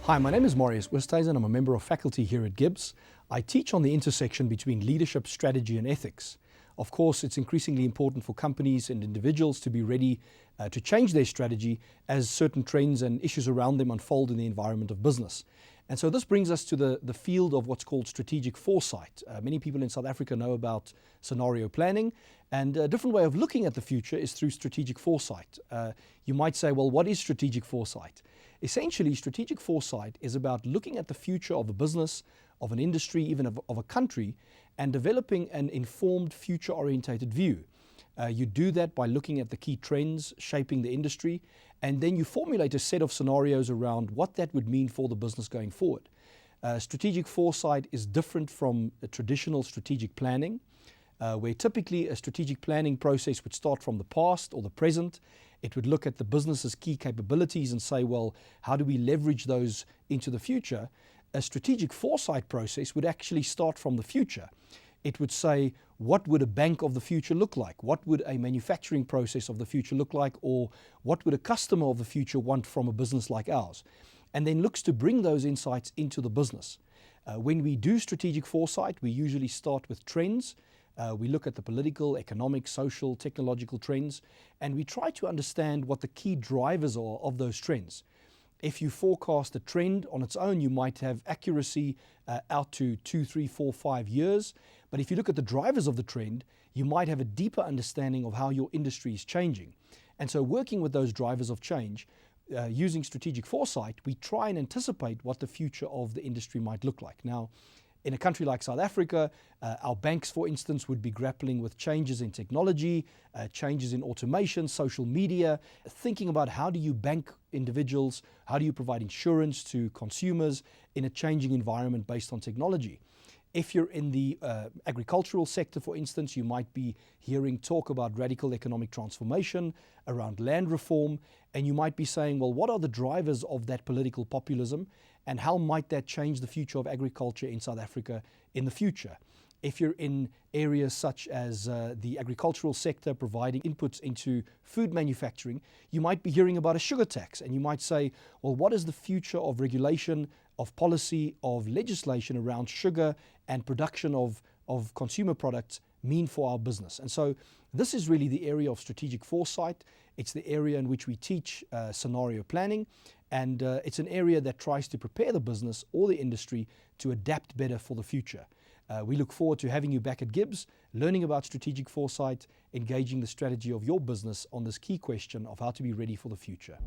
Hi, my name is Marius Oosthuizen. I'm a member of faculty here at GIBS. I teach on the intersection between leadership, strategy and ethics. Of course, it's increasingly important for companies and individuals to be ready to change their strategy as certain trends and issues around them unfold in the environment of business. And so this brings us to the field of what's called strategic foresight. Many people in South Africa know about scenario planning, and a different way of looking at the future is through strategic foresight. You might say, well, what is strategic foresight? Essentially, strategic foresight is about looking at the future of a business, of an industry, even of a country, and developing an informed, future-orientated view. You do that by looking at the key trends shaping the industry, and then you formulate a set of scenarios around what that would mean for the business going forward. Strategic foresight is different from a traditional strategic planning, where typically a strategic planning process would start from the past or the present. It would look at the business's key capabilities and say, well, how do we leverage those into the future? A strategic foresight process would actually start from the future. It would say, what would a bank of the future look like? What would a manufacturing process of the future look like? Or what would a customer of the future want from a business like ours? And then looks to bring those insights into the business. When we do strategic foresight, we usually start with trends. We look at the political, economic, social, technological trends, and we try to understand what the key drivers are of those trends. If you forecast a trend on its own, you might have accuracy out to 2, 3, 4, 5 years. But if you look at the drivers of the trend, you might have a deeper understanding of how your industry is changing. And so working with those drivers of change, using strategic foresight, we try and anticipate what the future of the industry might look like. Now, in a country like South Africa, our banks, for instance, would be grappling with changes in technology, changes in automation, social media, thinking about how do you bank individuals, how do you provide insurance to consumers in a changing environment based on technology. If you're in the agricultural sector, for instance, you might be hearing talk about radical economic transformation around land reform, and you might be saying, well, what are the drivers of that political populism, and how might that change the future of agriculture in South Africa in the future? If you're in areas such as the agricultural sector providing inputs into food manufacturing, you might be hearing about a sugar tax, and you might say, well, what is the future of regulation, of policy, of legislation around sugar and production of consumer products mean for our business? And so this is really the area of strategic foresight. It's the area in which we teach scenario planning, and it's an area that tries to prepare the business or the industry to adapt better for the future. We look forward to having you back at GIBS, learning about strategic foresight, engaging the strategy of your business on this key question of how to be ready for the future.